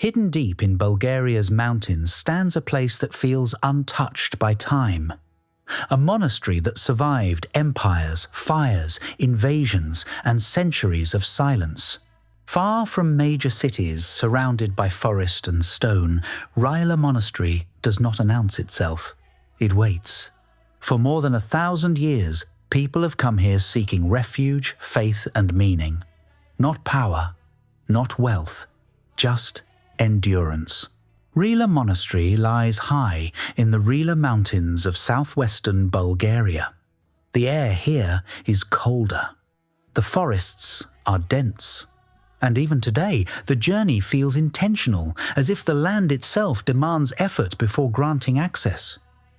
Hidden deep in Bulgaria's mountains stands a place that feels untouched by time. A monastery that survived empires, fires, invasions, and centuries of silence. Far from major cities surrounded by forest and stone, Rila Monastery does not announce itself. It waits. For more than 1,000 years, people have come here seeking refuge, faith, and meaning. Not power, not wealth, just endurance. Rila Monastery lies high in the Rila Mountains of southwestern Bulgaria. The air here is colder. The forests are dense. And even today, the journey feels intentional, as if the land itself demands effort before granting access.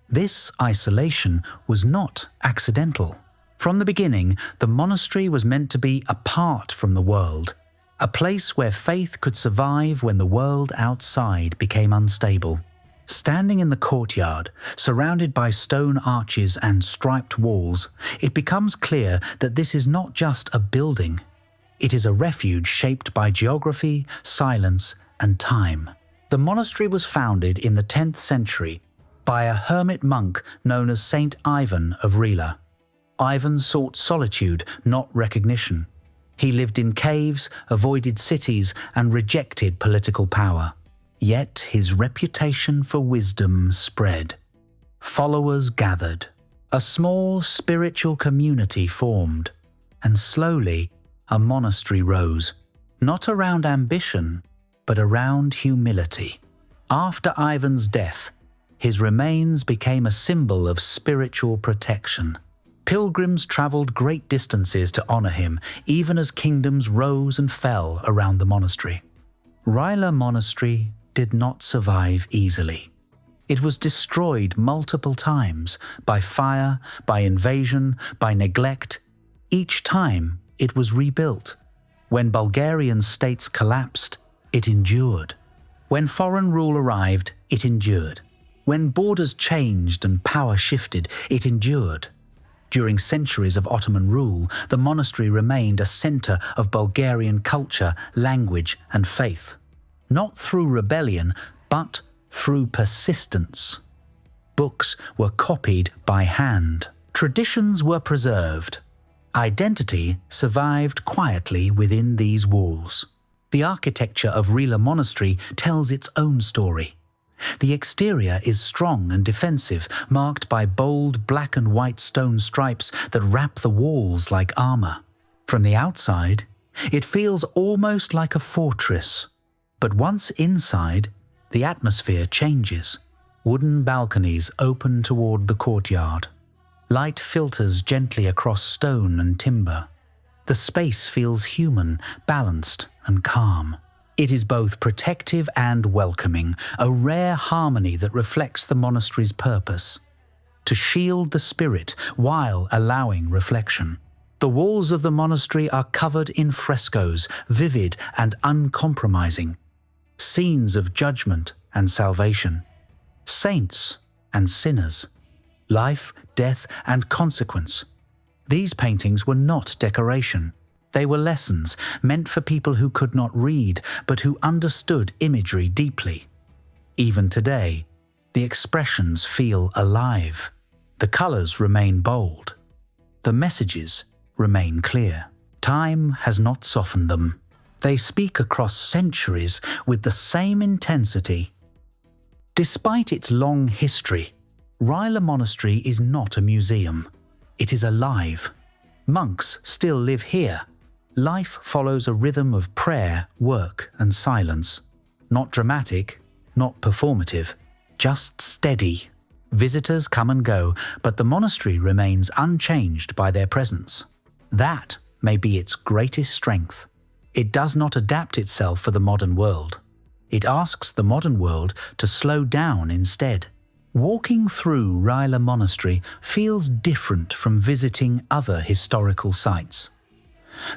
This isolation was not accidental. From the beginning, the monastery was meant to be apart from the world, a place where faith could survive when the world outside became unstable. Standing in the courtyard, surrounded by stone arches and striped walls, it becomes clear that this is not just a building. It is a refuge shaped by geography, silence, and time. The monastery was founded in the 10th century by a hermit monk known as Saint Ivan of Rila. Ivan sought solitude, not recognition. He lived in caves, avoided cities, and rejected political power. Yet his reputation for wisdom spread. Followers gathered. A small spiritual community formed. And slowly, a monastery rose. Not around ambition, but around humility. After Ivan's death, his remains became a symbol of spiritual protection. Pilgrims traveled great distances to honor him, even as kingdoms rose and fell around the monastery. Rila Monastery did not survive easily. It was destroyed multiple times, by fire, by invasion, by neglect. Each time, it was rebuilt. When Bulgarian states collapsed, it endured. When foreign rule arrived, it endured. When borders changed and power shifted, it endured. During centuries of Ottoman rule, the monastery remained a center of Bulgarian culture, language, and faith. Not through rebellion, but through persistence. Books were copied by hand. Traditions were preserved. Identity survived quietly within these walls. The architecture of Rila Monastery tells its own story. The exterior is strong and defensive, marked by bold black and white stone stripes that wrap the walls like armor. From the outside, it feels almost like a fortress. But once inside, the atmosphere changes. Wooden balconies open toward the courtyard. Light filters gently across stone and timber. The space feels human, balanced, and calm. It is both protective and welcoming, a rare harmony that reflects the monastery's purpose: to shield the spirit while allowing reflection. The walls of the monastery are covered in frescoes, vivid and uncompromising. Scenes of judgment and salvation. Saints and sinners. Life, death, and consequence. These paintings were not decoration. They were lessons meant for people who could not read, but who understood imagery deeply. Even today, the expressions feel alive. The colors remain bold. The messages remain clear. Time has not softened them. They speak across centuries with the same intensity. Despite its long history, Rila Monastery is not a museum. It is alive. Monks still live here. Life follows a rhythm of prayer, work, and silence. Not dramatic, not performative, just steady. Visitors come and go, but the monastery remains unchanged by their presence. That may be its greatest strength. It does not adapt itself for the modern world. It asks the modern world to slow down instead. Walking through Rila Monastery feels different from visiting other historical sites.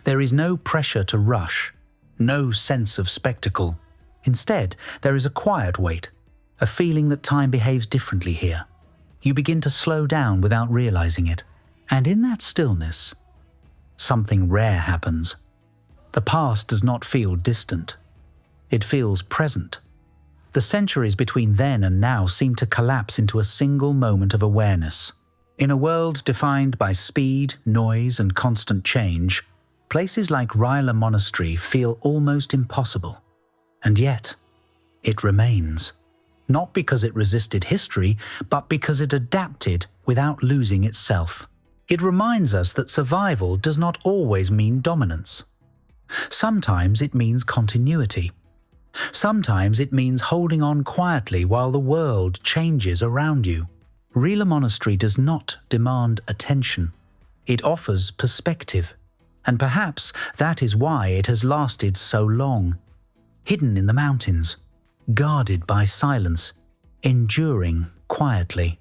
There is no pressure to rush, no sense of spectacle. Instead, there is a quiet wait, a feeling that time behaves differently here. You begin to slow down without realizing it. And in that stillness, something rare happens. The past does not feel distant. It feels present. The centuries between then and now seem to collapse into a single moment of awareness. In a world defined by speed, noise, and constant change, places like Rila Monastery feel almost impossible. And yet, it remains. Not because it resisted history, but because it adapted without losing itself. It reminds us that survival does not always mean dominance. Sometimes it means continuity. Sometimes it means holding on quietly while the world changes around you. Rila Monastery does not demand attention. It offers perspective. And perhaps that is why it has lasted so long. Hidden in the mountains, guarded by silence, enduring quietly.